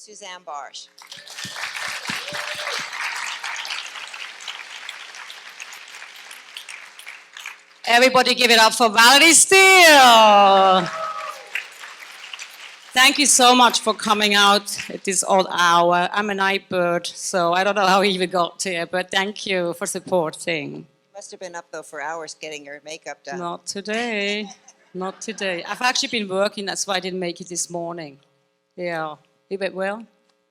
Suzanne Bartsch. Everybody give it up for Valerie Steele. Thank you so much for coming out at this odd hour. I'm a night bird, so I don't know how we even got here, but thank you for supporting. You must have been up, though, for hours getting your makeup done. Not today. Not today. I've actually been working, that's why I didn't make it this morning. Yeah. You went well?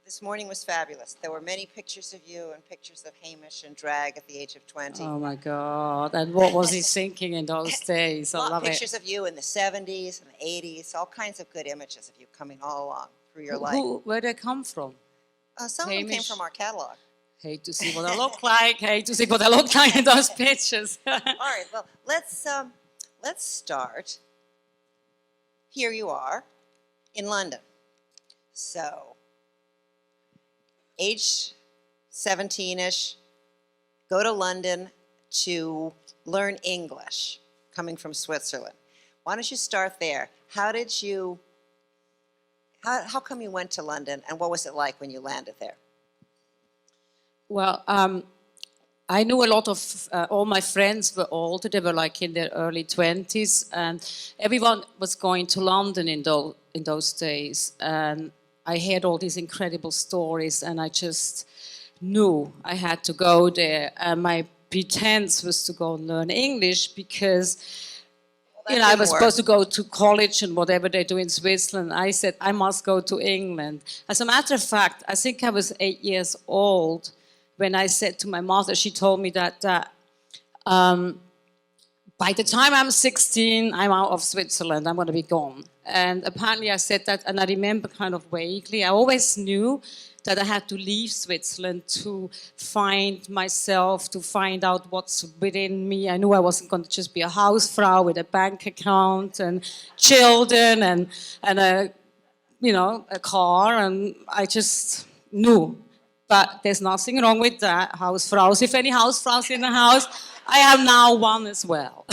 This morning was fabulous. There were many pictures of you and pictures of Hamish in drag at the age of 20. Oh my God. And what was he thinking in those days? I love pictures it. of you in the 70s and the 80s, all kinds of good images of you coming all along through your life. Where did they come from? Some of them came from our catalog. Hate to see what I look like. Hate to see what I look like in those pictures. All right, well, let's start. Here you are in London. So, age 17-ish, go to London to learn English, coming from Switzerland. Why don't you start there? How come you went to London, and what was it like when you landed there? Well, I knew a lot of, all my friends were older, they were like in their early 20s, and everyone was going to London in those days. And I heard all these incredible stories, and I just knew I had to go there. And my pretense was to go and learn English because, I was supposed to go to college and whatever they do in Switzerland. I said, I must go to England. As a matter of fact, I think I was 8 years old when I said to my mother, she told me that by the time I'm 16, I'm out of Switzerland, I'm going to be gone. And apparently I said that, and I remember kind of vaguely, I always knew that I had to leave Switzerland to find myself, to find out what's within me. I knew I wasn't going to just be a housefrau with a bank account and children and a car, and I just knew. But there's nothing wrong with that, housefraus. If any housefraus in the house, I have now one as well.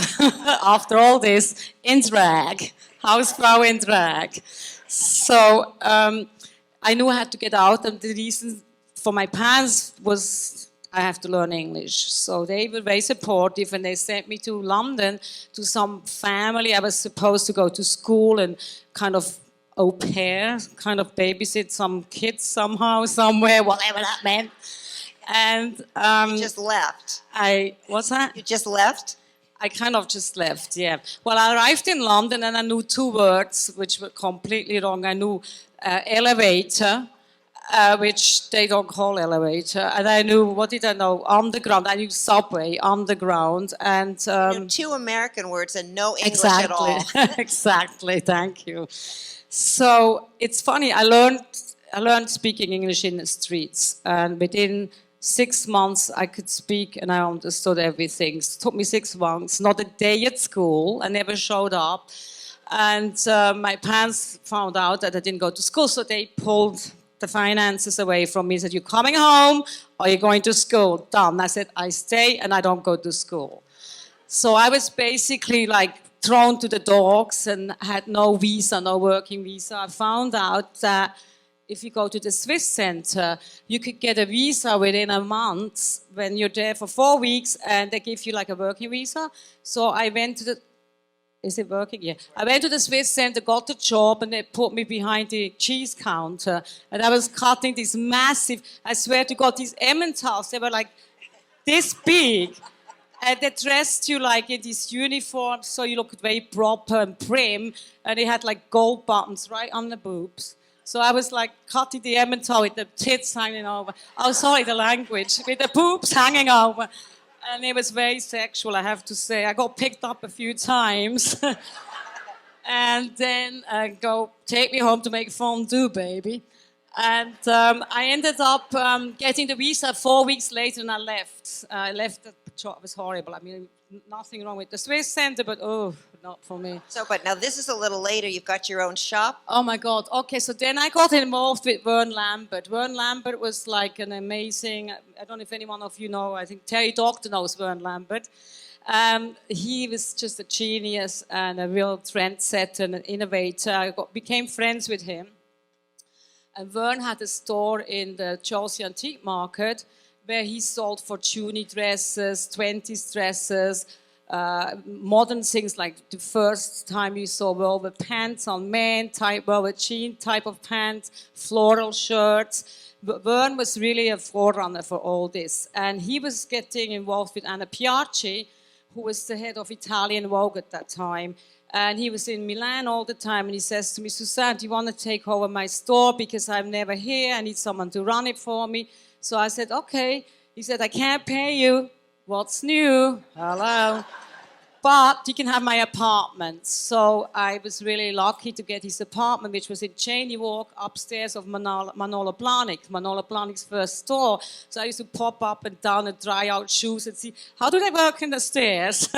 After all this, in drag, housefrau in drag. So I knew I had to get out, and the reason for my parents was I have to learn English. So they were very supportive, and they sent me to London to some family. I was supposed to go to school and kind of au pair, kind of babysit some kids somehow, somewhere, whatever that meant. And you just left. What's that? You just left? I kind of just left, yeah. Well, I arrived in London and I knew two words which were completely wrong. I knew elevator, which they don't call elevator, and I knew, what did I know? Underground. I knew subway, underground, and you knew two American words and no English at all. Exactly. Thank you. So it's funny. I learned speaking English in the streets, and within 6 months I could speak and I understood everything. It took me 6 months, not a day at school. I never showed up, and my parents found out that I didn't go to school, so they pulled the finances away from me. Said, "You're coming home or you're going to school." Done. I said, "I stay and I don't go to school." So I was basically like thrown to the dogs and had no visa, no working visa. I found out that if you go to the Swiss Center, you could get a visa within a month when you're there for 4 weeks, and they give you like a working visa. So I went to the, is it working? Yeah. I went to the Swiss Center, got the job, and they put me behind the cheese counter. And I was cutting these massive, I swear to God, these Emmentaler, they were like this big. And they dressed you like in these uniforms, so you looked very proper and prim. And they had like gold buttons right on the boobs. So I was like cutting the Emmentaler with the tits hanging over. Oh, sorry, the language. With the boobs hanging over. And it was very sexual, I have to say. I got picked up a few times. And then go, take me home to make fondue, baby. And I ended up getting the visa 4 weeks later, and I left. I left the job. It was horrible. I mean, nothing wrong with the Swiss Center, but not for me. So, but now this is a little later. You've got your own shop. Oh my God. Okay, so then I got involved with Vern Lambert. Vern Lambert was like an amazing, I don't know if any one of you know, I think Terry Dr knows Vern Lambert. He was just a genius and a real trendsetter and an innovator. I became friends with him. And Vern had a store in the Chelsea Antique Market where he sold fortuny dresses, 20s dresses, modern things like the first time you saw velvet pants on men, type velvet jean type of pants, floral shirts. Vern was really a forerunner for all this. And he was getting involved with Anna Piaggi, who was the head of Italian Vogue at that time. And he was in Milan all the time, and he says to me, Suzanne, do you want to take over my store? Because I'm never here, I need someone to run it for me. So I said, okay. He said, I can't pay you. What's new? Hello. But you can have my apartment. So I was really lucky to get his apartment, which was in Cheney Walk, upstairs of Manolo Blahnik, Manolo Blahnik's first store. So I used to pop up and down and try out shoes and see, how do they work in the stairs?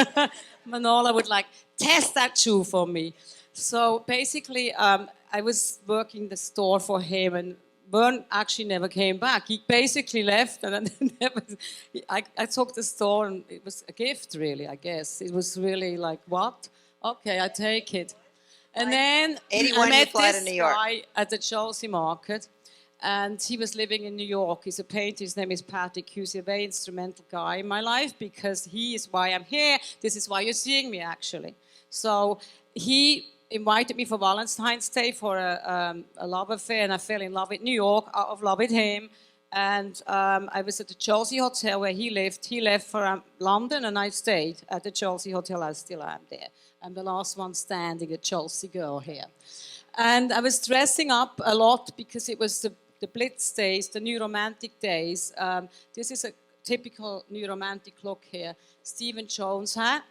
Manolo would like, test that shoe for me. So basically, I was working the store for him, and Vern actually never came back. He basically left, and then I took the store, and it was a gift, really, I guess. It was really like, what? Okay, I take it. And then 81, I met you fly to this New York. guy at the Chelsea Market, and he was living in New York. He's a painter. His name is Patrick. He's a very instrumental guy in my life because he is why I'm here. This is why you're seeing me, actually. So he invited me for Valentine's Day for a love affair, and I fell in love with New York, out of love with him. And I was at the Chelsea Hotel where he lived. He left for London, and I stayed at the Chelsea Hotel. I still am there. I'm the last one standing, a Chelsea girl here. And I was dressing up a lot because it was the Blitz days, the New Romantic days. This is a typical New Romantic look here. Stephen Jones hat.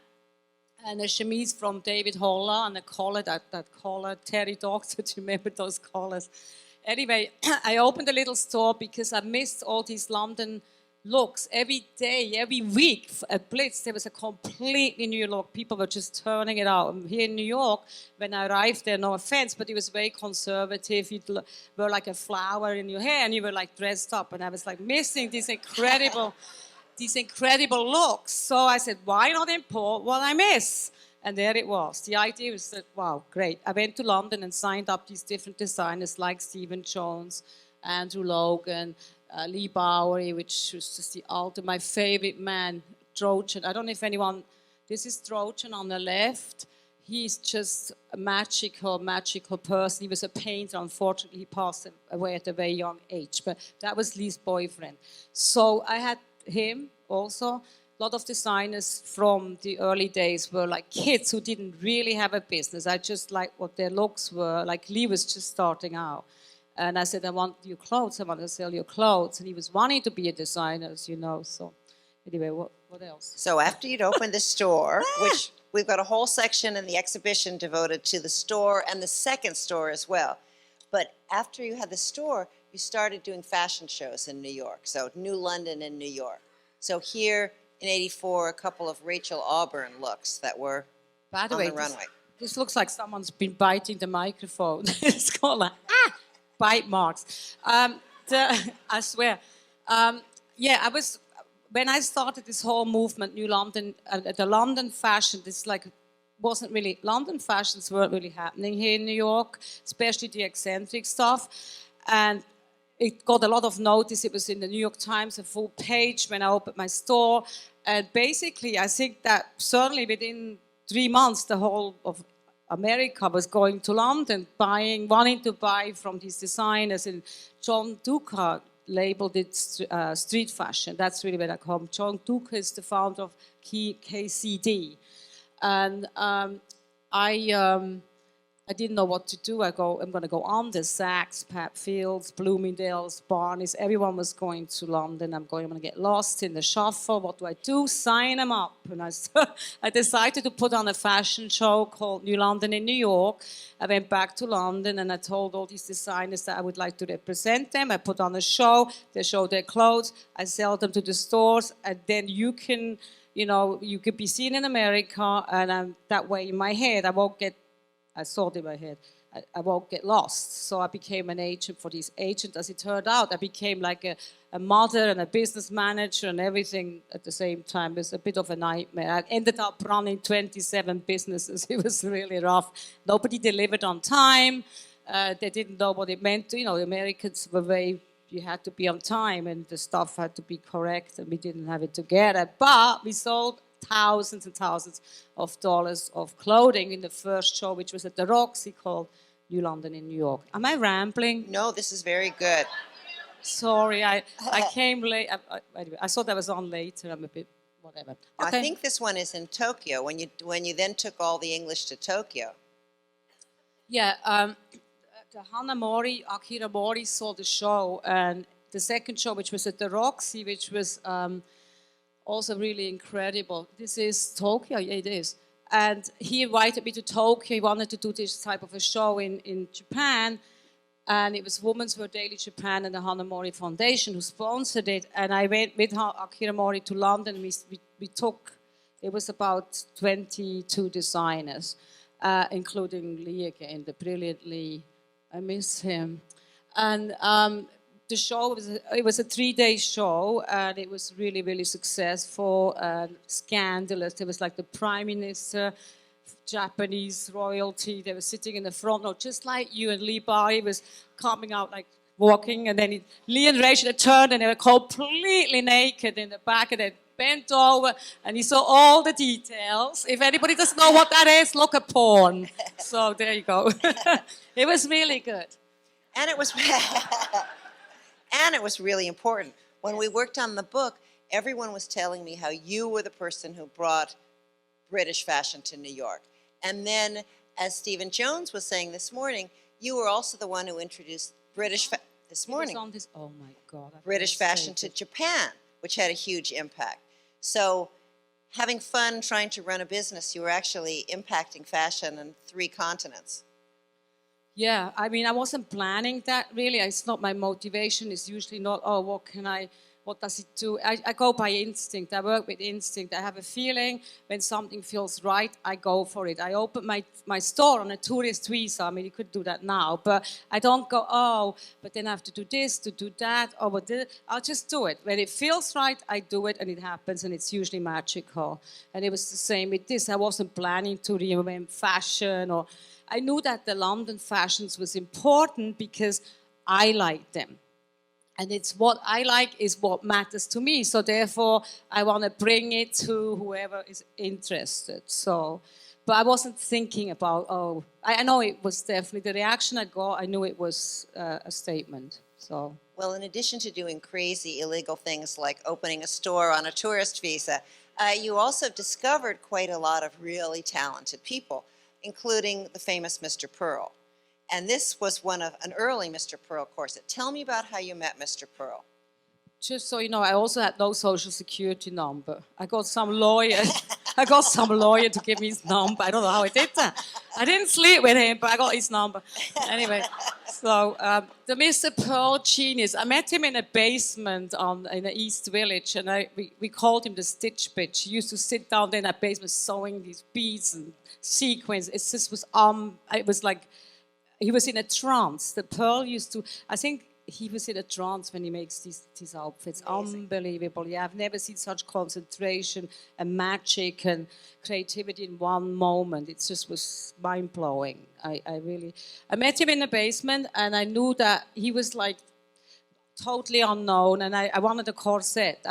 And a chemise from David Holler, and a collar, that collar, Terry Doctor, do you remember those collars? Anyway, I opened a little store because I missed all these London looks. Every day, every week at Blitz, there was a completely new look. People were just turning it out. And here in New York, when I arrived there, no offense, but it was very conservative. You were like a flower in your hair, and you were like dressed up. And I was like missing these incredible looks. So I said, why not import what I miss? And there it was. The idea was that, wow, great. I went to London and signed up these different designers like Stephen Jones, Andrew Logan, Lee Bowery, which was just the ultimate, my favorite man, Trojan. I don't know if anyone, this is Trojan on the left. He's just a magical person. He was a painter. Unfortunately, he passed away at a very young age. But that was Lee's boyfriend. So I had him also. A lot of designers from the early days were like kids who didn't really have a business. I just liked what their looks were. Like Lee was just starting out. And I said, I want your clothes. I want to sell your clothes. And he was wanting to be a designer, as you know. So anyway, what else? So after you'd opened the store, which we've got a whole section in the exhibition devoted to the store and the second store as well. But after you had the store, you started doing fashion shows in New York. So New London and New York. So here in '84, a couple of Rachel Auburn looks that were By the on way, the runway. this looks like someone's been biting the microphone. It's called like, bite marks. I swear. Yeah, when I started this whole movement, New London, the London fashion, London fashions weren't really happening here in New York, especially the eccentric stuff. And it got a lot of notice. It was in the New York Times, a full page when I opened my store. And basically, I think that certainly within 3 months, the whole of America was going to London, wanting to buy from these designers. And John Duca labeled it street fashion. That's really where I come. John Duca is the founder of KCD. And I didn't know what to do. I'm going to go on the Saks, Pat Fields, Bloomingdale's, Barney's. Everyone was going to London. I'm going to get lost in the shuffle. What do I do? Sign them up. And I decided to put on a fashion show called New London in New York. I went back to London and I told all these designers that I would like to represent them. I put on a show. They show their clothes. I sell them to the stores. And then you could be seen in America. And that way in my head, I saw it in my head, I won't get lost. So I became an agent for these agents. As it turned out, I became like a mother and a business manager and everything at the same time. It was a bit of a nightmare. I ended up running 27 businesses. It was really rough. Nobody delivered on time. They didn't know what it meant. You know, the Americans were very, you had to be on time and the stuff had to be correct and we didn't have it together. But we sold thousands and thousands of dollars of clothing in the first show, which was at the Roxy called New London in New York. Am I rambling? No, this is very good. Sorry, I came late. Anyway, I thought I was on later. I'm a bit, whatever. Okay. I think this one is in Tokyo, when you then took all the English to Tokyo. Yeah, the Hanamori, Akira Mori saw the show, and the second show, which was at the Roxy, which was also really incredible. This is Tokyo, yeah, it is. And he invited me to Tokyo. He wanted to do this type of a show in Japan, and it was Women's Wear Daily Japan and the Hanamori Foundation who sponsored it. And I went with Akira Mori to London. We took, it was about 22 designers, including Lee again, the brilliant Lee. I miss him. And the show, it was a 3-day show, and it was really, really successful and scandalous. There was like the Prime Minister, Japanese royalty. They were sitting in the front row, just like you, and Lee Barry was coming out like walking, and then Lee and Rachel had turned and they were completely naked in the back, and they bent over, and he saw all the details. If anybody doesn't know what that is, look at porn. So there you go. It was really good. And it was and it was really important. When we worked on the book, everyone was telling me how you were the person who brought British fashion to New York. And then, as Stephen Jones was saying this morning, you were also the one who introduced this morning. On this, oh my God. British fashion to Japan, which had a huge impact. So having fun trying to run a business, you were actually impacting fashion on 3 continents. Yeah, I mean, I wasn't planning that really. It's not my motivation. It's usually not, oh, what does it do? I go by instinct. I work with instinct. I have a feeling when something feels right, I go for it. I open my store on a tourist visa. I mean, you could do that now, but I don't go, oh, but then I have to do this, to do that, or what I'll just do it. When it feels right, I do it, and it happens, and it's usually magical. And it was the same with this. I wasn't planning to reinvent fashion, or I knew that the London fashions was important because I liked them. And it's what I like is what matters to me. So therefore, I want to bring it to whoever is interested. So, but I wasn't thinking about, oh, I know it was definitely the reaction I got. I knew it was a statement. So. Well, in addition to doing crazy illegal things like opening a store on a tourist visa, you also discovered quite a lot of really talented people, including the famous Mr. Pearl. And this was an early Mr. Pearl corset. Tell me about how you met Mr. Pearl. Just so you know, I also had no social security number. I got some lawyer to give me his number. I don't know how I did that. I didn't sleep with him, but I got his number. Anyway, so the Mr. Pearl genius, I met him in a basement in the East Village, and we called him the Stitch Bitch. He used to sit down there in that basement sewing these beads and sequins. It just was, it was like, he was in a trance. The Pearl used to, I think he was in a trance when he makes these outfits. Amazing. Unbelievable. Yeah, I've never seen such concentration and magic and creativity in one moment. It just was mind-blowing. I met him in the basement, and I knew that he was like totally unknown, and I wanted a corset.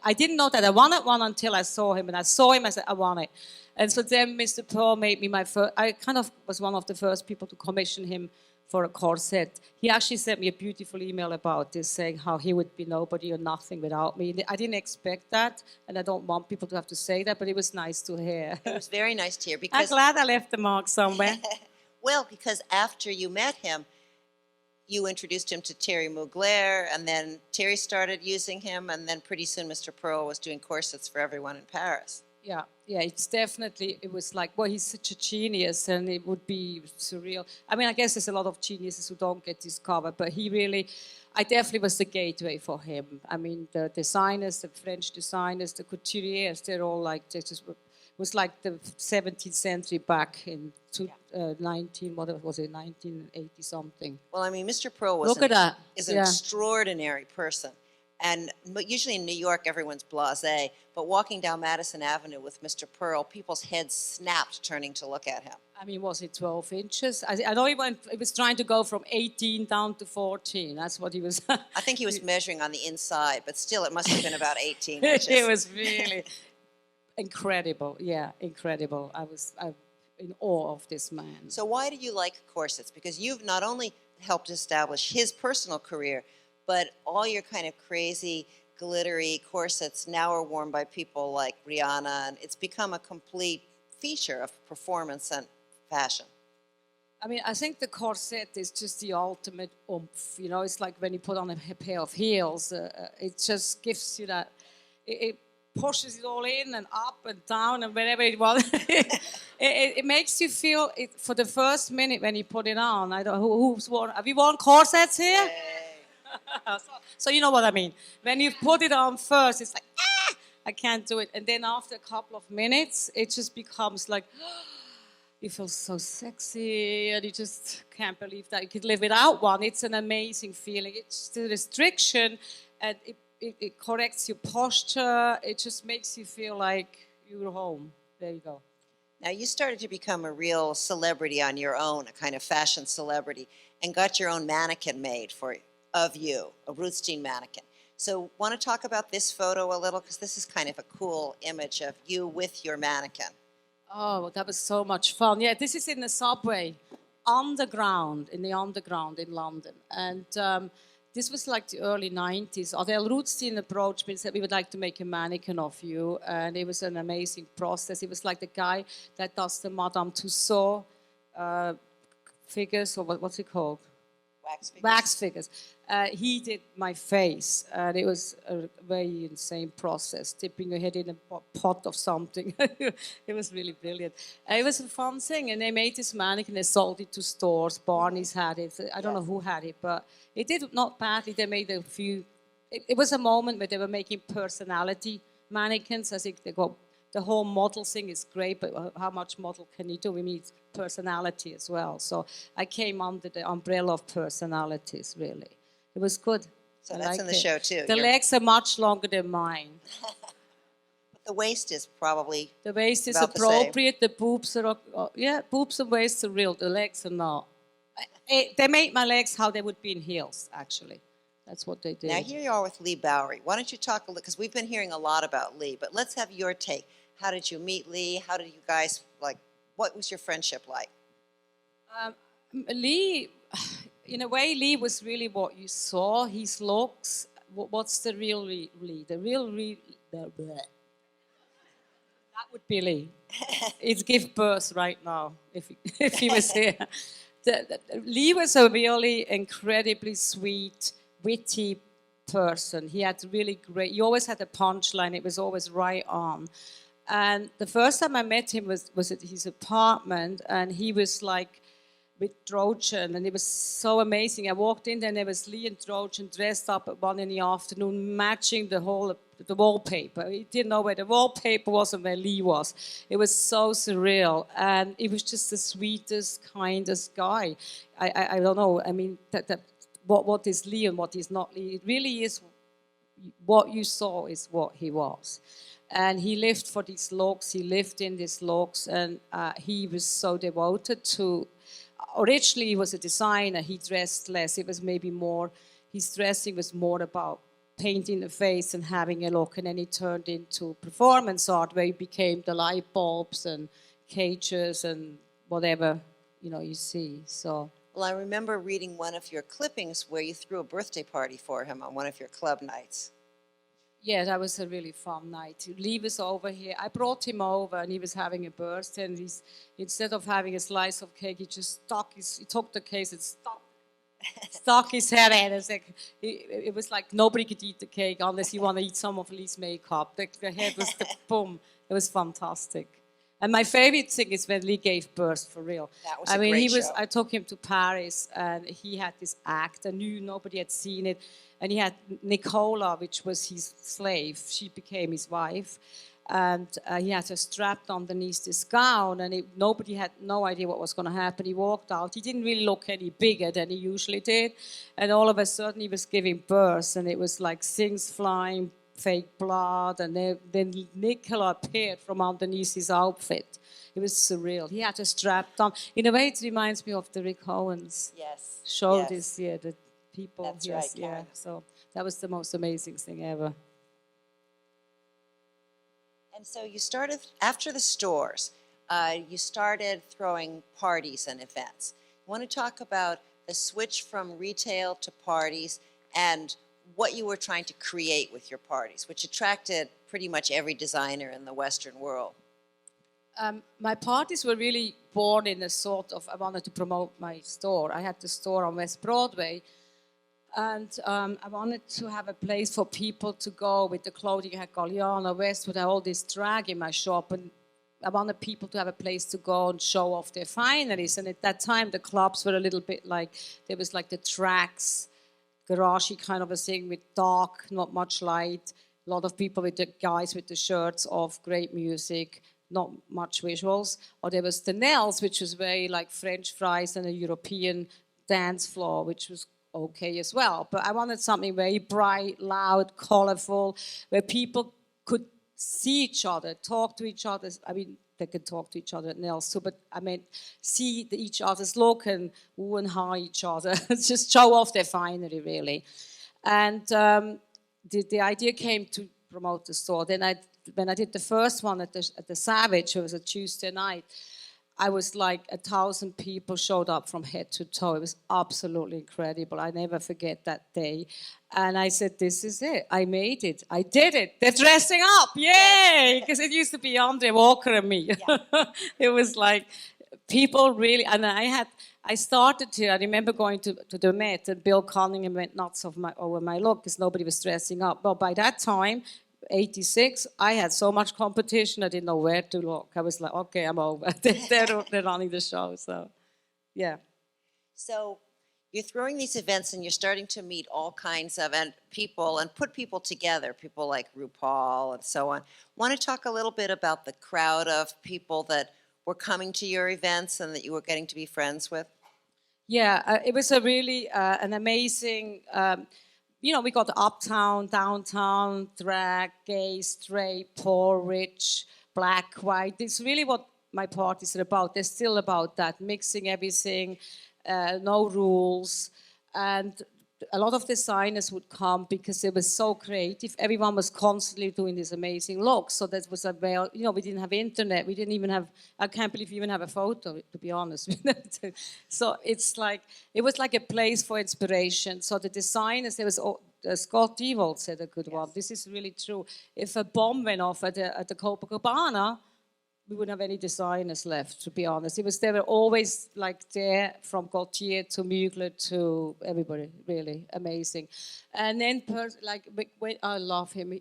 I didn't know that I wanted one until I saw him, and I saw him, I said, I want it. And so then Mr. Pearl made me my first, I kind of was one of the first people to commission him for a corset. He actually sent me a beautiful email about this, saying how he would be nobody or nothing without me. I didn't expect that, and I don't want people to have to say that, but it was nice to hear. It was very nice to hear. Because I'm glad I left the mark somewhere. Well, because after you met him, you introduced him to Thierry Mugler, and then Thierry started using him, and then pretty soon Mr. Pearl was doing corsets for everyone in Paris. Yeah, it's definitely, it was like, well, he's such a genius, and it would be surreal. I mean, I guess there's a lot of geniuses who don't get discovered, but I definitely was the gateway for him. I mean, the designers, the French designers, the couturiers, they're all like, it was like the 17th century back in 1980 something. Well, I mean, Mr. Pearl is an extraordinary person. But usually in New York, everyone's blasé. But walking down Madison Avenue with Mr. Pearl, people's heads snapped turning to look at him. I mean, was it 12 inches? I know he was trying to go from 18 down to 14. That's what he was. I think he was measuring on the inside, but still it must have been about 18 inches. It was really incredible. Yeah, incredible. I'm in awe of this man. So why do you like corsets? Because you've not only helped establish his personal career, but all your kind of crazy, glittery corsets now are worn by people like Rihanna, and it's become a complete feature of performance and fashion. I mean, I think the corset is just the ultimate oomph. You know, it's like when you put on a pair of heels. It just gives you that. It pushes it all in and up and down and wherever it was. it makes you feel it for the first minute when you put it on. I don't know who's worn. Have you worn corsets here? So you know what I mean. When you put it on first, it's like I can't do it, and then after a couple of minutes, it just becomes like. You feel so sexy, and you just can't believe that you could live without one. It's an amazing feeling. It's the restriction, and it corrects your posture. It just makes you feel like you're home. There you go. Now, you started to become a real celebrity on your own, a kind of fashion celebrity, and got your own mannequin made of you, a Ruthstein mannequin. So, want to talk about this photo a little? Because this is kind of a cool image of you with your mannequin. Oh, that was so much fun. Yeah, this is in the subway, underground, in London. And this was like the early 90s. Adele Ruthstein approached me and said, we would like to make a mannequin of you. And it was an amazing process. It was like the guy that does the Madame Tussauds figures, or what's it called? Wax figures. He did my face, and it was a very insane process, dipping your head in a pot of something. It was really brilliant. It was a fun thing, and they made this mannequin, they sold it to stores, Barney's had it, I don't know who had it, but it did not badly. They made a few, it was a moment where they were making personality mannequins. I think they got, the whole model thing is great, but how much model can you do? We need personality as well. So I came under the umbrella of personalities, really. It was good. So that's in the show, too. The legs are much longer than mine. But the waist is probably the waist is about appropriate. The boobs are, boobs and waist are real. The legs are not. They made my legs how they would be in heels, actually. That's what they did. Now, here you are with Lee Bowery. Why don't you talk a little, because we've been hearing a lot about Lee, but let's have your take. How did you meet Lee? How did you guys, what was your friendship like? Lee, in a way, Lee was really what you saw. His looks. What's the real Lee? The real Lee. That would be Lee. He'd give birth right now if he was here. Lee was a really incredibly sweet, witty person. He had really great. He always had a punchline. It was always right on. And the first time I met him was at his apartment, and he was like with Trojan, and it was so amazing. I walked in there, and there was Lee and Trojan dressed up at 1 PM, matching the wallpaper. He didn't know where the wallpaper was and where Lee was. It was so surreal, and he was just the sweetest, kindest guy. I don't know. I mean, what is Lee and what is not Lee? It really is what you saw is what he was. And he lived for these looks. He lived in these looks, and he was so devoted to. Originally, he was a designer. He dressed less. It was maybe more. His dressing was more about painting the face and having a look. And then he turned into performance art, where he became the light bulbs and cages and whatever you see. So. Well, I remember reading one of your clippings where you threw a birthday party for him on one of your club nights. Yeah, that was a really fun night. Lee was over here. I brought him over, and he was having a birthday. And instead of having a slice of cake, he just he took the case and stuck his head in. It was like nobody could eat the cake unless you want to eat some of Lee's makeup. The head was boom. It was fantastic. And my favorite thing is when Lee gave birth, for real. That was a great show. I took him to Paris, and he had this act. I knew nobody had seen it. And he had Nicola, which was his slave. She became his wife. And he had a strapped underneath this gown, and nobody had no idea what was going to happen. He walked out. He didn't really look any bigger than he usually did. And all of a sudden, he was giving birth, and it was like things flying, fake blood, and then Nicola appeared from underneath his outfit. It was surreal. He had a strap on. In a way, it reminds me of the Rick Owens show this year. The people. That's yes, right, yeah. Karen. So that was the most amazing thing ever. And so you started, after the stores, you started throwing parties and events. I want to talk about the switch from retail to parties and what you were trying to create with your parties, which attracted pretty much every designer in the Western world. My parties were really born in a sort of, I wanted to promote my store. I had the store on West Broadway, and I wanted to have a place for people to go with the clothing. I had Galliano, Westwood, I had all this drag in my shop, and I wanted people to have a place to go and show off their fineries. And at that time, the clubs were a little bit like, there was like the tracks, garagey kind of a thing with dark, not much light. A lot of people with the guys with the shirts off, great music, not much visuals. Or there was the Nels, which was very like French fries and a European dance floor, which was okay as well. But I wanted something very bright, loud, colorful, where people could see each other, talk to each other. I mean, they could talk to each other at Nels too, but I meant see each other's look and ooh and hi each other, just show off their finery, really. And the idea came to promote the store. Then when I did the first one at the Savage, it was a Tuesday night, I was like 1,000 people showed up from head to toe. It was absolutely incredible. I never forget that day. And I said, this is it. I made it. I did it. They're dressing up. Yay! Because it used to be Andre Walker and me. Yeah. It was like people really, and I started to, I remember going to the Met, and Bill Cunningham went nuts over my look because nobody was dressing up. Well, by that time, 86, I had so much competition, I didn't know where to look. I was like, okay, I'm over. They're running the show, so yeah. So you're throwing these events and you're starting to meet all kinds of people and put people together, people like RuPaul and so on. Want to talk a little bit about the crowd of people that were coming to your events and that you were getting to be friends with? Yeah, it was a really an amazing, we got uptown, downtown, drag, gay, straight, poor, rich, black, white. It's really what my parties are about. They're still about that, mixing everything, no rules. And a lot of designers would come because it was so creative. Everyone was constantly doing these amazing looks. So that was we didn't have internet. We didn't even have, I can't believe we even have a photo, to be honest. So it was like a place for inspiration. So the designers, there was, Scott Ewald said a good one. This is really true. If a bomb went off at the Copacabana, we wouldn't have any designers left, to be honest. They were always like there, from Gautier to Mugler to everybody, really amazing. And then, I love him.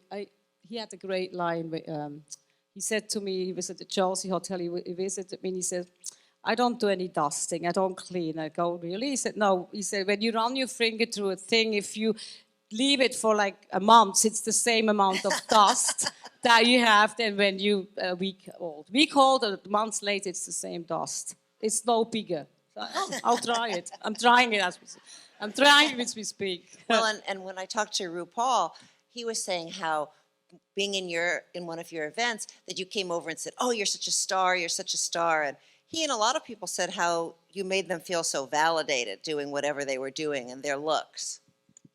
He had a great line. He said to me, he was at the Chelsea Hotel, he visited me, and he said, I don't do any dusting, I don't clean. I go, really? He said, no. He said, when you run your finger through a thing, if you leave it for like a month, it's the same amount of dust that you have than when you week old. Week old, or months later, it's the same dust. It's no bigger. So, I'll try it. I'm trying it as we speak. Well, and when I talked to RuPaul, he was saying how being in one of your events that you came over and said, oh, you're such a star, you're such a star. And he and a lot of people said how you made them feel so validated doing whatever they were doing and their looks.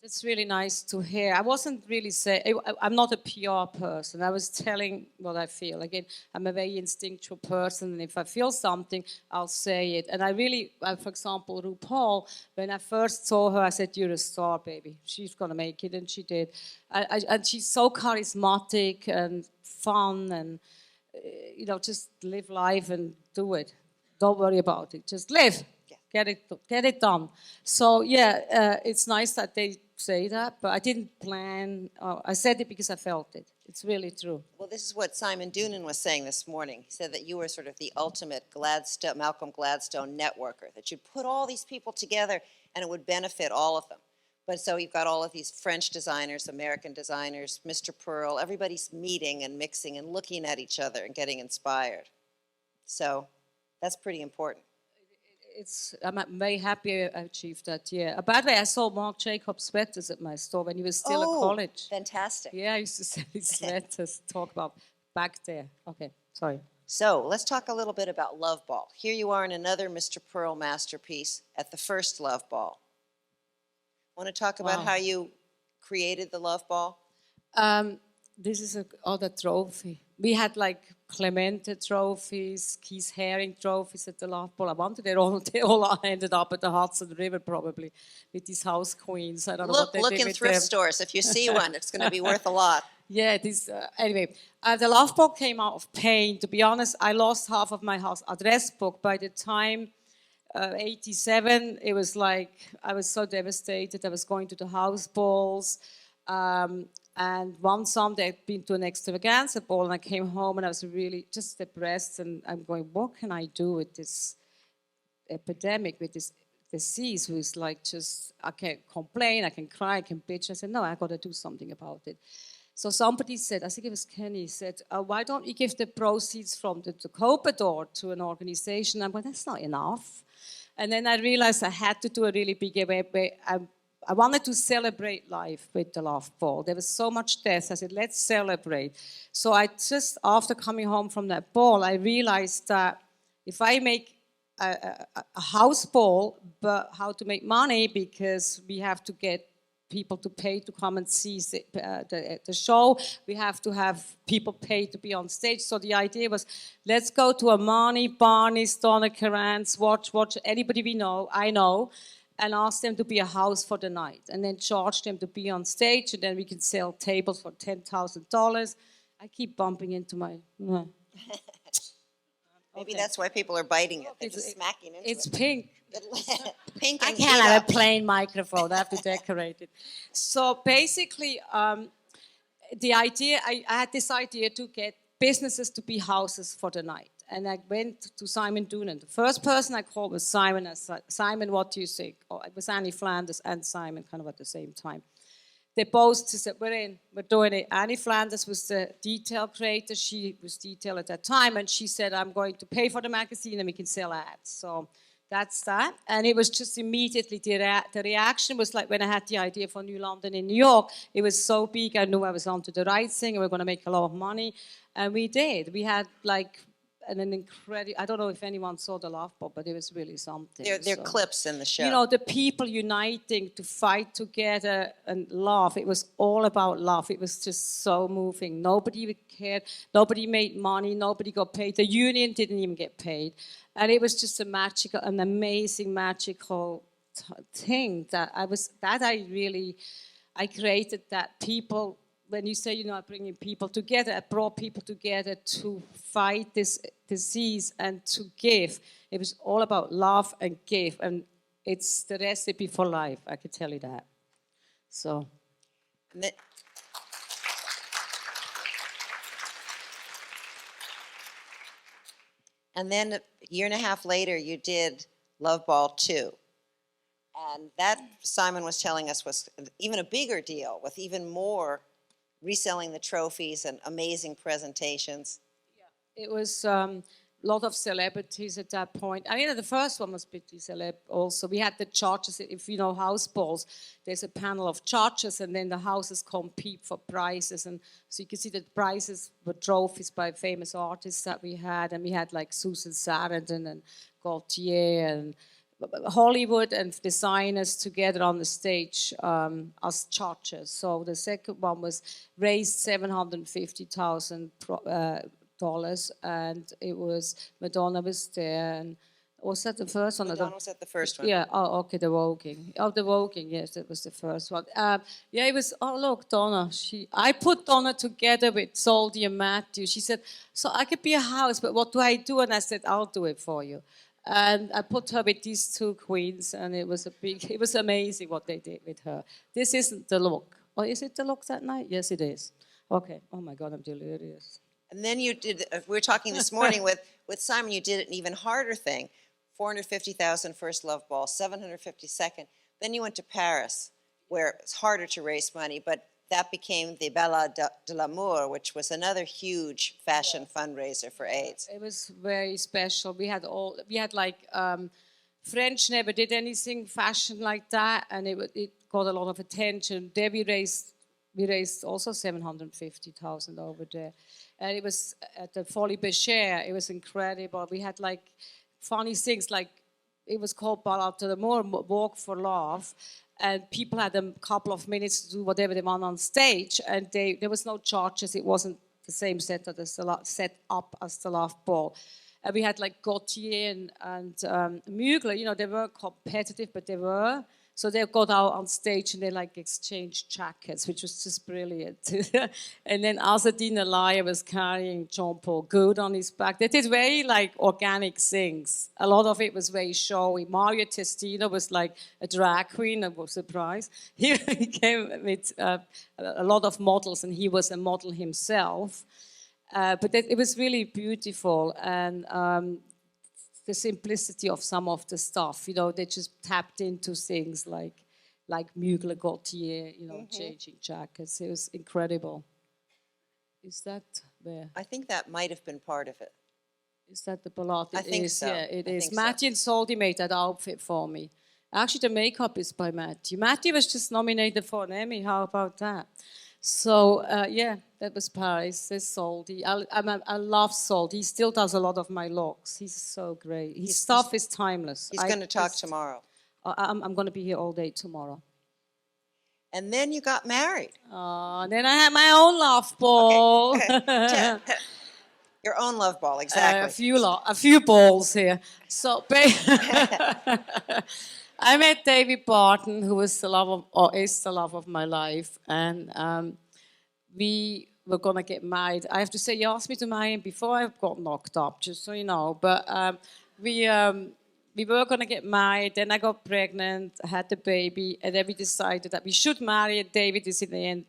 It's really nice to hear. I wasn't really saying, I'm not a PR person. I was telling what I feel. Again, I'm a very instinctual person, and if I feel something, I'll say it. And I really, for example, RuPaul, when I first saw her, I said, you're a star, baby. She's going to make it, and she did. And she's so charismatic and fun, and, just live life and do it. Don't worry about it. Just live. Get it done. So, it's nice that they say that, but I didn't plan. I said it because I felt it. It's really true. Well, this is what Simon Doonan was saying this morning. He said that you were sort of the ultimate Malcolm Gladstone networker, that you'd put all these people together and it would benefit all of them. But so you've got all of these French designers, American designers, Mr. Pearl, everybody's meeting and mixing and looking at each other and getting inspired. So that's pretty important. I'm very happy I achieved that, yeah. By the way, I saw Marc Jacobs sweaters at my store when he was still at college. Fantastic. Yeah, I used to sell his sweaters, talk about back there. Okay, sorry. So let's talk a little bit about Love Ball. Here you are in another Mr. Pearl masterpiece at the first Love Ball. Want to talk about how you created the Love Ball? This is another trophy. We had like Clemente trophies, Keith Haring trophies at the Love Ball. I wanted they all ended up at the Hudson River probably with these house queens. I don't know what they Look did in with thrift them. stores. If you see one, it's going to be worth a lot. Yeah, anyway, the Love Ball came out of pain. To be honest, I lost half of my house address book. By the time 87, it was like, I was so devastated. I was going to the house balls. And one Sunday I'd been to an extravaganza ball and I came home and I was really just depressed and I'm going, what can I do with this epidemic, with this disease who is like just, I can't complain, I can cry, I can bitch. I said, no, I got to do something about it. So somebody said, I think it was Kenny, said, why don't you give the proceeds from the Copador to an organization? I'm going, that's not enough. And then I realized I had to do a really big event where I wanted to celebrate life with the Love Ball. There was so much death. I said, let's celebrate. So I just, after coming home from that ball, I realized that if I make a house ball, but how to make money, because we have to get people to pay to come and see the show. We have to have people pay to be on stage. So the idea was, let's go to Armani, Barney's, Donna Karan's, watch anybody I know, and ask them to be a house for the night, and then charge them to be on stage, and then we can sell tables for $10,000. I keep bumping into my... Maybe that's why people are biting it. They're just smacking into it. It's pink. Pink and I can't have a plain microphone. I have to decorate it. So basically, the idea, I had this idea to get businesses to be houses for the night. And I went to Simon Doonan. The first person I called was Simon. I said, Simon, what do you think? Oh, it was Annie Flanders and Simon kind of at the same time. They both said, we're in, we're doing it. Annie Flanders was the detail creator. She was detail at that time. And she said, I'm going to pay for the magazine and we can sell ads. So that's that. And it was just immediately, the reaction was like when I had the idea for New London in New York, it was so big, I knew I was onto the right thing, and we were going to make a lot of money. And we did. We had like an incredible, I don't know if anyone saw the Love Ball, but it was really something. There are clips in the show. You know, the people uniting to fight together and laugh. It was all about love. It was just so moving. Nobody cared. Nobody made money. Nobody got paid. The union didn't even get paid. And it was just an amazing, magical thing that I created that people, when you say, bringing people together, I brought people together to fight this disease and to give. It was all about love and give, and it's the recipe for life, I can tell you that. So. And then a year and a half later, you did Love Ball 2. And that, Simon was telling us, was even a bigger deal, with even more reselling the trophies and amazing presentations. Yeah, it was a lot of celebrities at that point. I mean, the first one was pretty celeb also. We had the judges, if you know house balls, there's a panel of judges and then the houses compete for prizes. And so you can see that prizes were trophies by famous artists that we had. And we had like Susan Sarandon and Gaultier and Hollywood and designers together on the stage as judges. So the second one was raised $750,000, and it was Madonna was there. And was that the first one? Madonna was at the first one. Yeah. Oh, okay. The Voguing. Oh, the Voguing. Yes, that was the first one. Yeah, it was. Oh, look, Donna. I put Donna together with Soldi and Matthew. She said, "So I could be a house, but what do I do?" And I said, "I'll do it for you." And I put her with these two queens, and it was amazing what they did with her. This isn't the look. Or is it the look that night? Yes, it is. Okay. Oh my God, I'm delirious. And then you did, we were talking this morning with Simon, you did an even harder thing. 450,000 first Love Ball, 750 second. Then you went to Paris. where it's harder to raise money, but that became the Ballade de l'Amour, which was another huge fashion fundraiser for AIDS. It was very special. We had like French never did anything fashion like that, and it got a lot of attention. There we raised also 750,000 over there, and it was at the Folie Bergère. It was incredible. We had like funny things, like it was called Ballade de l'Amour, Walk for Love. And people had a couple of minutes to do whatever they want on stage, and there was no charges. It wasn't the same set up as the Love Ball. And we had like Gautier and Mugler. They weren't competitive, but they were. So they got out on stage and they like exchanged jackets, which was just brilliant. And then Azadine Alaya was carrying Jean-Paul Gault on his back. They did very like organic things. A lot of it was very showy. Mario Testino was like a drag queen. I was surprised. He came with a lot of models, and he was a model himself. But it was really beautiful, and the simplicity of some of the stuff, they just tapped into things like Mugler, Gautier, changing jackets. It was incredible. Is that where? I think that might have been part of it. Is that the ballade? I think so. Yeah, it is. So. Matty and Soldi made that outfit for me. Actually, the makeup is by Matty. Matty was just nominated for an Emmy. How about that? So, yeah, that was Paris. There's Soldi. I love Soldi. He still does a lot of my looks. He's so great. His stuff is timeless. He's going to talk tomorrow. I'm going to be here all day tomorrow. And then you got married. And then I had my own love ball. Okay. Your own love ball, exactly. A few balls here. So, I met David Barton, who was is the love of my life, and we were gonna get married. I have to say, he asked me to marry him before I got knocked up, just so you know. But we were gonna get married. Then I got pregnant, had the baby, and then we decided that we should marry. And David is in the end,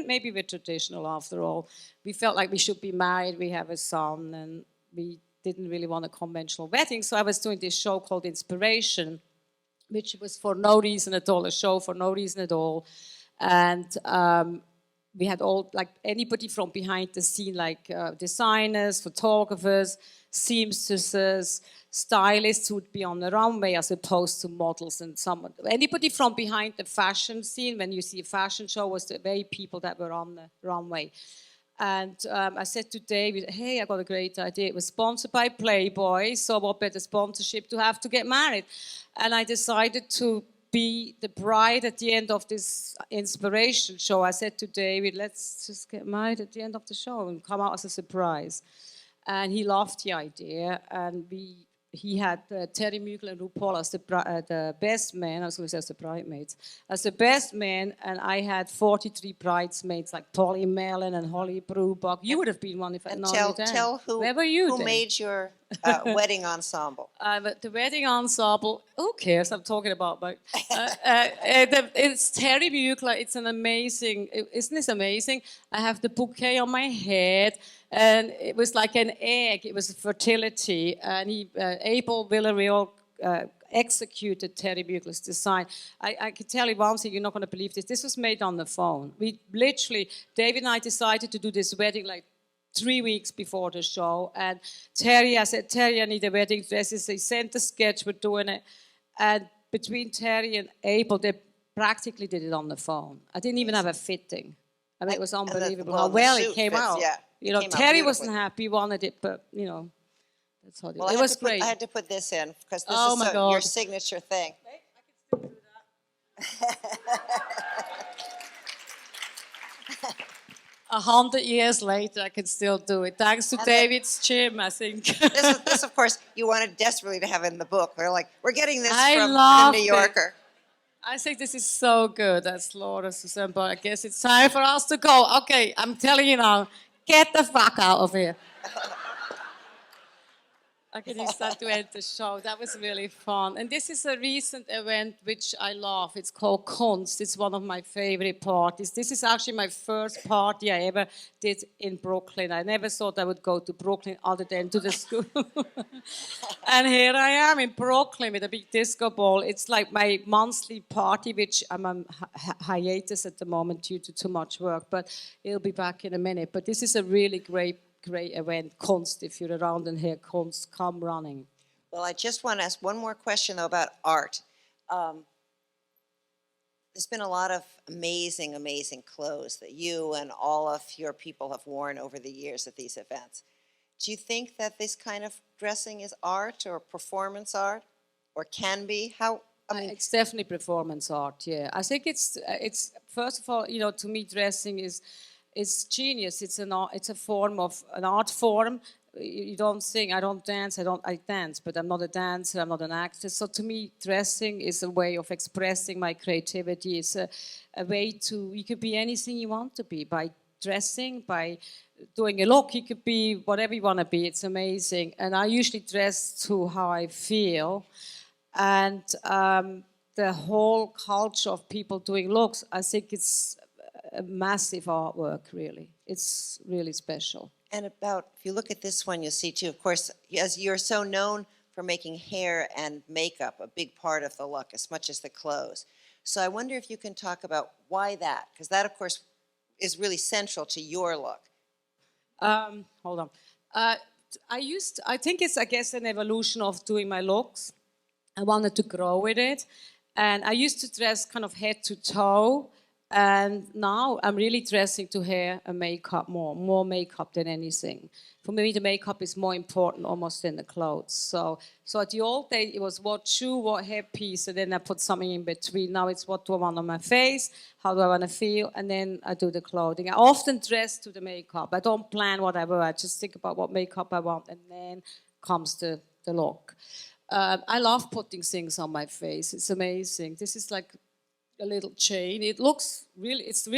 maybe we're traditional after all. We felt like we should be married. We have a son, and we didn't really want a conventional wedding. So I was doing this show called Inspiration, which was for no reason at all, a show for no reason at all. And we had all, like anybody from behind the scene, like designers, photographers, seamstresses, stylists who would be on the runway as opposed to models and someone. Anybody from behind the fashion scene, when you see a fashion show, was the very people that were on the runway. And I said to David, hey, I got a great idea. It was sponsored by Playboy, so what better sponsorship to have to get married? And I decided to be the bride at the end of this Inspiration show. I said to David, let's just get married at the end of the show and come out as a surprise. And he loved the idea, and he had Terry Mugler and RuPaul as the best man. I was going to say as the bridesmaids. As the best man, and I had 43 bridesmaids like Polly Mellon and Holly Bruback. You would have been one if I known you then. Tell Where were you who then? made your wedding ensemble. But the wedding ensemble, who cares? I'm talking about it's Terry Mugler. It's an amazing, isn't this amazing? I have the bouquet on my head, and it was like an egg. It was fertility, and Abel Villarreal executed Terry Mugler's design. I can tell you one thing, you're not going to believe this. This was made on the phone. We literally, David and I decided to do this wedding like 3 weeks before the show, and I said, Terry, I need a wedding dress. He sent the sketch, we're doing it. And between Terry and Abel, they practically did it on the phone. I didn't even have a fitting. I mean, it was unbelievable how well it came out. Yeah, Terry wasn't happy, wanted it, but, that's how it was great. I had to put this in, because this is your signature thing. I can still do that. 100 years later, I can still do it. Thanks to David's gym, I think. This, of course, you wanted desperately to have in the book. They're like, we're getting this from the New Yorker. I think this is so good. That's World of Susanne Bartsch. I guess it's time for us to go. Okay, I'm telling you now, get the fuck out of here. I can use that to end the show. That was really fun. And this is a recent event which I love. It's called Kunst. It's one of my favorite parties. This is actually my first party I ever did in Brooklyn. I never thought I would go to Brooklyn other than to the school. And here I am in Brooklyn with a big disco ball. It's like my monthly party, which I'm on hiatus at the moment due to too much work, but it'll be back in a minute. But this is a really great event, Kunst. If you're around and hear Kunst, come running. Well, I just want to ask one more question, though, about art. There's been a lot of amazing, amazing clothes that you and all of your people have worn over the years at these events. Do you think that this kind of dressing is art or performance art, or can be? How? I mean, it's definitely performance art. Yeah, I think it's first of all, to me, dressing is. It's genius. It's a form of an art form. You don't sing. I don't dance. I dance, but I'm not a dancer. I'm not an actress. So to me, dressing is a way of expressing my creativity. It's a way to. You could be anything you want to be by dressing, by doing a look. You could be whatever you want to be. It's amazing. And I usually dress to how I feel, and the whole culture of people doing looks. I think it's a massive artwork, really. It's really special. And if you look at this one, you'll see too, of course, as you're so known for making hair and makeup a big part of the look, as much as the clothes. So I wonder if you can talk about why that, because that, of course, is really central to your look. Hold on. I think it's, I guess, an evolution of doing my looks. I wanted to grow with it. And I used to dress kind of head to toe. And now I'm really dressing to hair and makeup more makeup than anything. For me, the makeup is more important almost than the clothes. So at the old days, it was what shoe, what hairpiece, and then I put something in between. Now it's what do I want on my face, how do I want to feel, and then I do the clothing. I often dress to the makeup. I don't plan what I wear. I just think about what makeup I want, and then comes the look. I love putting things on my face. It's amazing. This is like a little chain. It looks really, it's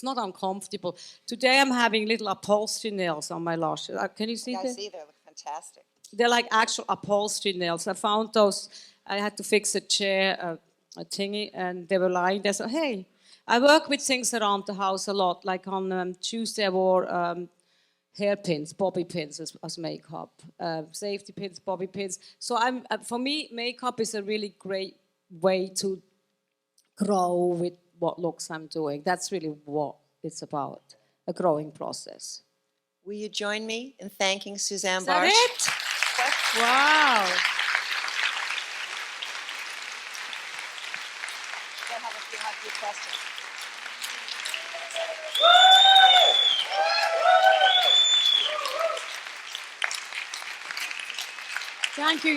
not uncomfortable. Today I'm having little upholstery nails on my lashes. Can you see Yeah, them? I see, they look fantastic. They're like actual upholstery nails. I found those, I had to fix a chair, a thingy, and they were lying there. So, hey, I work with things around the house a lot. Like on Tuesday I wore hairpins, bobby pins as makeup, safety pins, bobby pins. So for me, makeup is a really great way to grow with what looks I'm doing. That's really what it's about, a growing process. Will you join me in thanking Suzanne Is Bartsch? that it? Wow. Have a few questions.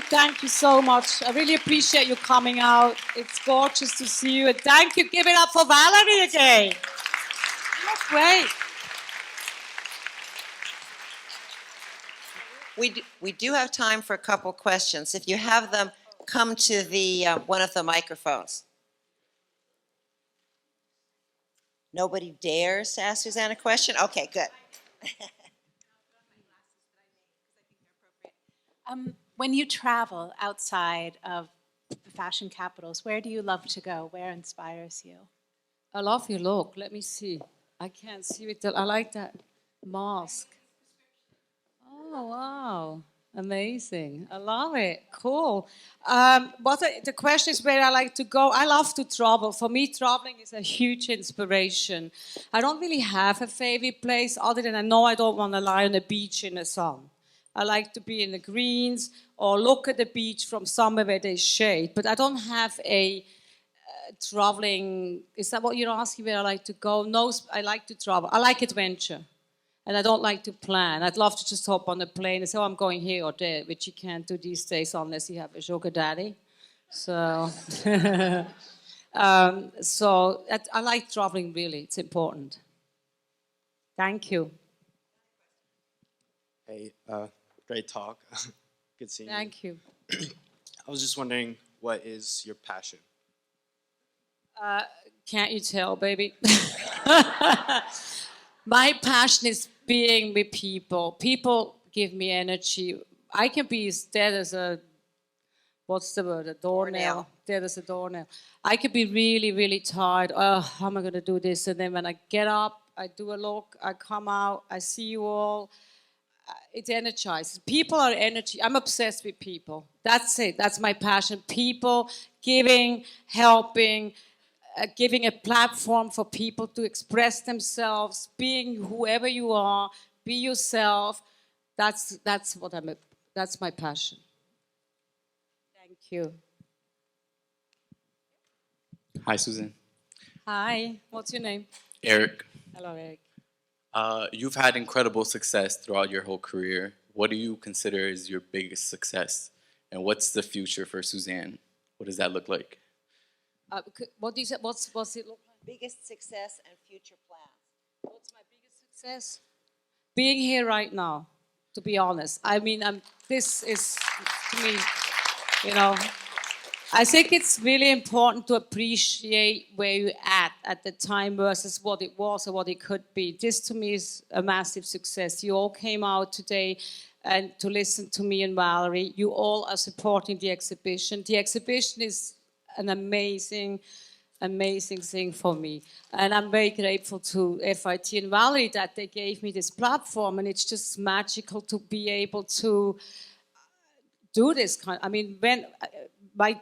Thank you so much. I really appreciate you coming out. It's gorgeous to see you. And thank you. Give it up for Valerie again. You look great. We do have time for a couple questions. If you have them, come to the one of the microphones. Nobody dares to ask Suzanne a question? Okay, good. When you travel outside of the fashion capitals, where do you love to go? Where inspires you? I love your look. Let me see. I can't see it. I like that mask. Oh, wow. Amazing. I love it. Cool. The question is where I like to go. I love to travel. For me, traveling is a huge inspiration. I don't really have a favorite place other than I know I don't want to lie on a beach in the sun. I like to be in the greens or look at the beach from somewhere where there's shade. But I don't have a traveling. Is that what you're asking, where I like to go? No, I like to travel. I like adventure. And I don't like to plan. I'd love to just hop on a plane and say, oh, I'm going here or there, which you can't do these days unless you have a sugar daddy. So, I like traveling, really. It's important. Thank you. Hey, great talk. Good seeing you. Thank you. I was just wondering, what is your passion? Can't you tell, baby? My passion is being with people. People give me energy. I can be dead as a, what's the word, a doornail. Dead as a doornail. I could be really, really tired. Oh, how am I going to do this? And then when I get up, I do a look, I come out, I see you all. It energizes. People are energy. I'm obsessed with people. That's it. That's my passion. People, giving, helping, giving a platform for people to express themselves, being whoever you are, be yourself. That's what that's my passion. Thank you. Hi, Susan. Hi, what's your name? Eric. Hello, Eric. You've had incredible success throughout your whole career. What do you consider is your biggest success? And what's the future for Suzanne? What does that look like? What do you say? What's it look like? Biggest success and future plans. What's my biggest success? Being here right now, to be honest. I mean, this is, to me, you know, I think it's really important to appreciate where you're at the time versus what it was or what it could be. This, to me, is a massive success. You all came out today and to listen to me and Valerie. You all are supporting the exhibition. The exhibition is an amazing thing for me. And I'm very grateful to FIT and Valerie that they gave me this platform, and it's just magical to be able to do this kind. I mean, when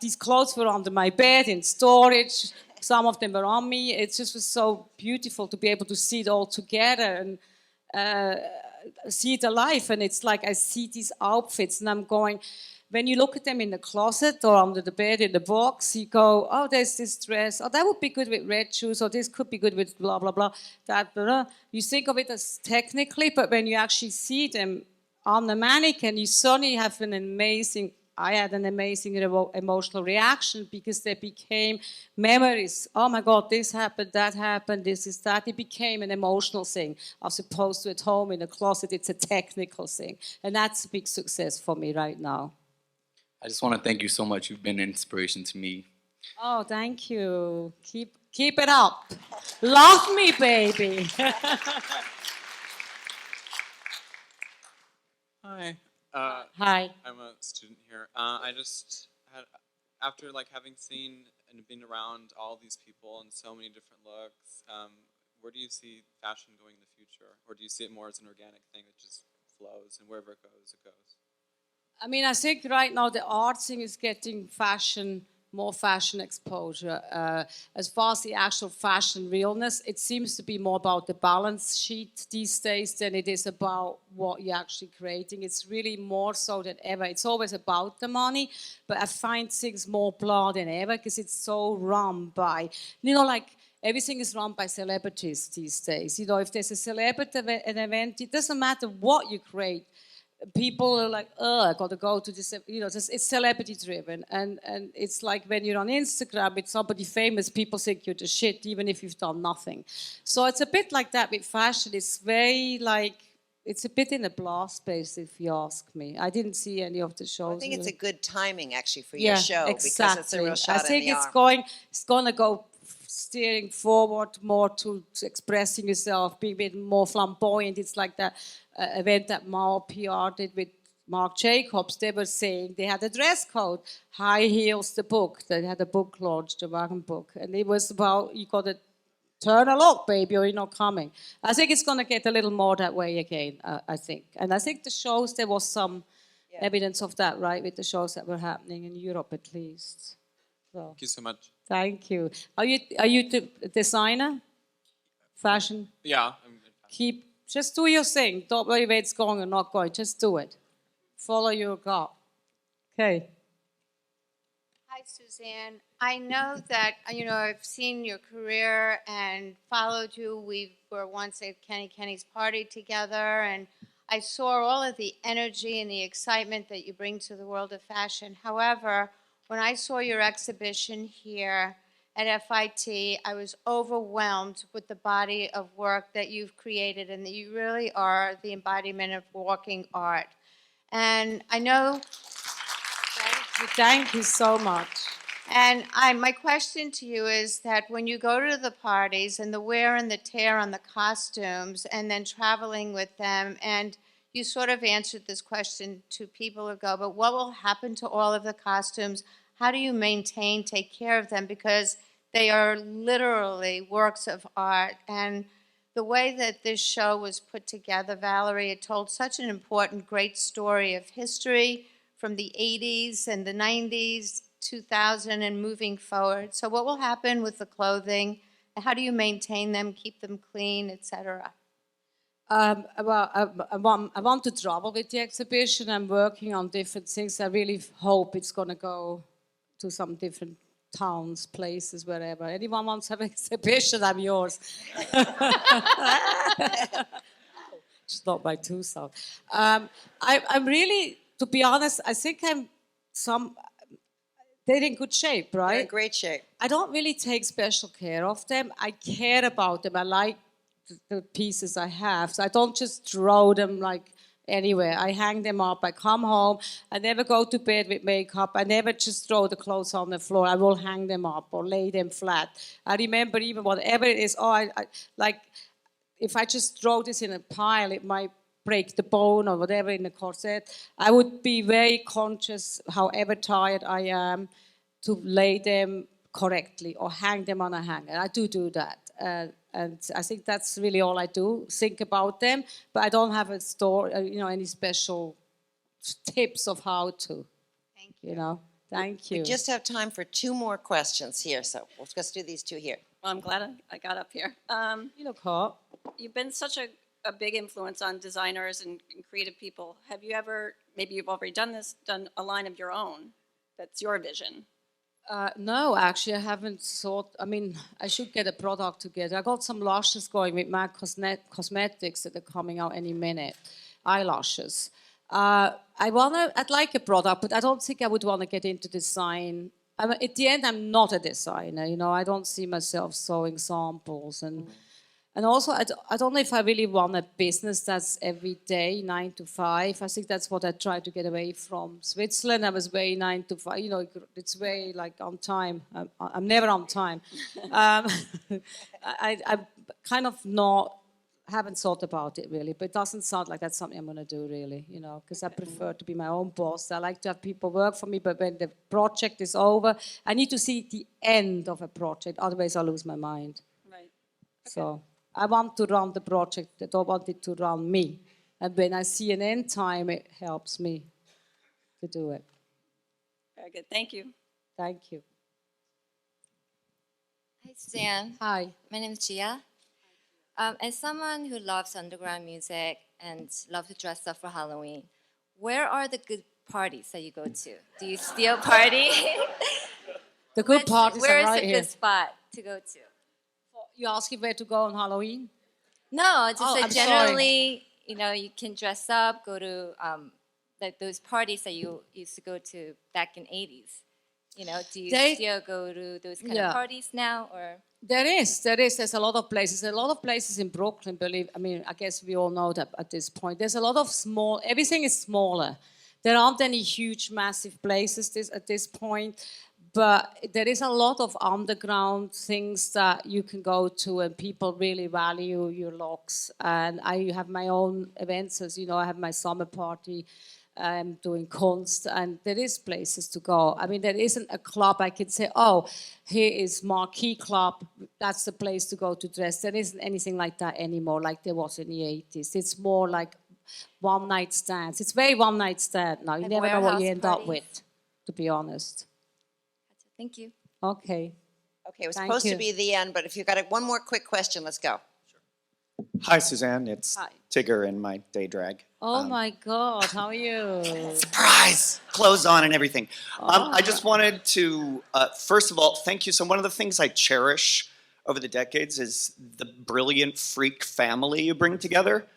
these clothes were under my bed in storage, some of them were on me. It just was so beautiful to be able to see it all together and see it alive. And it's like I see these outfits, and I'm going. When you look at them in the closet or under the bed in the box, you go, oh, there's this dress. Oh, that would be good with red shoes. Or this could be good with blah, blah, blah. That, blah, blah. You think of it as technically, but when you actually see them on the mannequin, you suddenly have I had an amazing emotional reaction because they became memories. Oh my God, this happened, that happened, this is that. It became an emotional thing as opposed to at home in the closet, it's a technical thing. And that's a big success for me right now. I just want to thank you so much. You've been an inspiration to me. Oh, thank you. Keep it up. Love me, baby. Hi. Hi. I'm a student here. I just had, after like having seen and been around all these people and so many different looks, where do you see fashion going in the future? Or do you see it more as an organic thing that just flows and wherever it goes, it goes? I mean, I think right now the art thing is getting more fashion exposure. As far as the actual fashion realness, it seems to be more about the balance sheet these days than it is about what you're actually creating. It's really more so than ever. It's always about the money, but I find things more blah than ever because it's so run by, like everything is run by celebrities these days. If there's a celebrity an event, it doesn't matter what you create. People are like, oh, I got to go to this, it's celebrity driven. And it's like when you're on Instagram with somebody famous, people think you're the shit, even if you've done nothing. So it's a bit like that with fashion. It's very it's a bit in a blast space, if you ask me. I didn't see any of the shows. I think it's a good timing, actually, for your show, exactly. because it's a real shot I think in the it's going to go steering forward more to expressing yourself, being a bit more flamboyant. It's like that event that Mao PR did with Marc Jacobs. They were saying they had a dress code, High Heels, the book. They had a book launch, the Wagon book. And it was about, you got to turn a look, baby, or you're not coming. I think it's going to get a little more that way again, I think. And I think the shows, there was some evidence of that, right, with the shows that were happening in Europe at least. So, Thank you so much. thank you. Are you the designer? Fashion? Yeah. Just do your thing. Don't worry where it's going or not going. Just do it. Follow your gut. Okay. Hi, Suzanne. I know that, I've seen your career and followed you. We were once at Kenny's party together, and I saw all of the energy and the excitement that you bring to the world of fashion. However, when I saw your exhibition here at FIT, I was overwhelmed with the body of work that you've created, and that you really are the embodiment of walking art. And I know... Thank you so much. And my question to you is that when you go to the parties and the wear and the tear on the costumes and then traveling with them, and you sort of answered this question 2 people ago, but what will happen to all of the costumes? How do you maintain, take care of them? Because they are literally works of art. And the way that this show was put together, Valerie, it told such an important, great story of history from the 80s and the 90s, 2000, and moving forward. So what will happen with the clothing? How do you maintain them, keep them clean, etc.? I want to travel with the exhibition. I'm working on different things. I really hope it's going to go to some different towns, places, wherever. Anyone wants to have an exhibition, I'm yours. It's not my Tucson. I'm really, to be honest, I think they're in good shape, right? They're in great shape. I don't really take special care of them. I care about them. I like the pieces I have. So I don't just throw them like anywhere. I hang them up. I come home. I never go to bed with makeup. I never just throw the clothes on the floor. I will hang them up or lay them flat. I remember even whatever it is, I like if I just throw this in a pile, it might break the bone or whatever in the corset. I would be very conscious, however tired I am, to lay them correctly or hang them on a hanger. I do that. And I think that's really all I do, think about them, but I don't have a store, any special tips of how to, Thank you. Thank you. We just have time for 2 more questions here, so we'll just do these 2 here. Well, I'm glad I got up here. You look hot. You've been such a big influence on designers and creative people. Have you ever, maybe you've already done this, done a line of your own that's your vision? No, actually, I haven't thought. I mean, I should get a product together. I got some lashes going with MAC Cosmetics that are coming out any minute. Eyelashes. I'd like a product, but I don't think I would want to get into design. At the end, I'm not a designer. I don't see myself sewing samples and also, I don't know if I really want a business that's every day, 9 to 5. I think that's what I tried to get away from. Switzerland, I was very 9 to 5. It's very like on time. I'm never on time. I kind of haven't thought about it really, but it doesn't sound like that's something I'm going to do really, because I prefer to be my own boss. I like to have people work for me, but when the project is over, I need to see the end of a project. Otherwise, I'll lose my mind. Right. So I want to run the project. I don't want it to run me. And when I see an end time, it helps me to do it. Very good. Thank you. Thank you. Hi, Suzanne. Hi. My name is Gia. As someone who loves underground music and loves to dress up for Halloween, where are the good parties that you go to? Do you still party? The good parties Where are is right a here. good spot to go to? You asking where to go on Halloween? No, just Oh, like I'm sorry. generally, you can dress up, go to like those parties that you used to go to back in 80s. Do you still go to those kind of parties now, or? There is. There's a lot of places. A lot of places in Brooklyn, I guess we all know that at this point. There's a lot of everything is smaller. There aren't any huge, massive places at this point. But there is a lot of underground things that you can go to, and people really value your looks. And I have my own events, as you know, I have my summer party. I'm doing Kunst, and there is places to go. I mean, there isn't a club I could say, oh, here is Marquee Club, that's the place to go to dress. There isn't anything like that anymore, like there was in the 80s. It's more like one-night stands. It's very one-night stand now. You Like never know what you warehouse end up parties? with, to be honest. Thank you. Okay. Okay, it was Thank supposed to you. be the end, but if you've got one more quick question, let's go. Hi, Suzanne. It's Hi. Tigger in my day drag. Oh my God, how are you? Surprise! Clothes on and everything. I just wanted to, first of all, thank you. So one of the things I cherish over the decades is the brilliant freak family you bring together.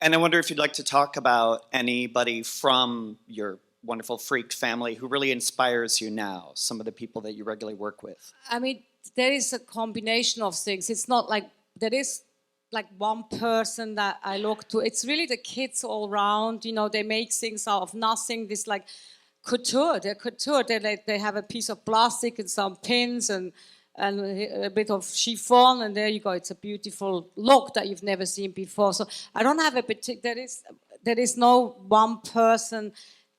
And I wonder if you'd like to talk about anybody from your wonderful freak family who really inspires you now, some of the people that you regularly work with. I mean, there is a combination of things. It's not like there is like one person that I look to. It's really the kids all around. They make things out of nothing. This like couture. They're couture. They have a piece of plastic and some pins and a bit of chiffon, and there you go. It's a beautiful look that you've never seen before. So I don't have a particular. there is no one person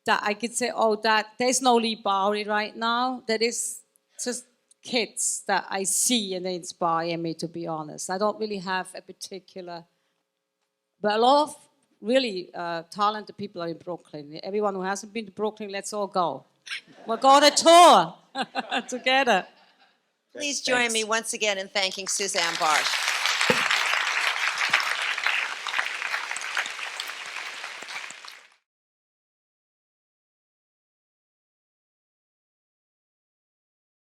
that I could say, oh, that there's no Lee Bowery right now. There is just kids that I see and they inspire me, to be honest. I don't really have a particular, but a lot of really talented people are in Brooklyn. Everyone who hasn't been to Brooklyn, let's all go. We'll go on a tour together. Please join me once again in thanking Suzanne Bartsch.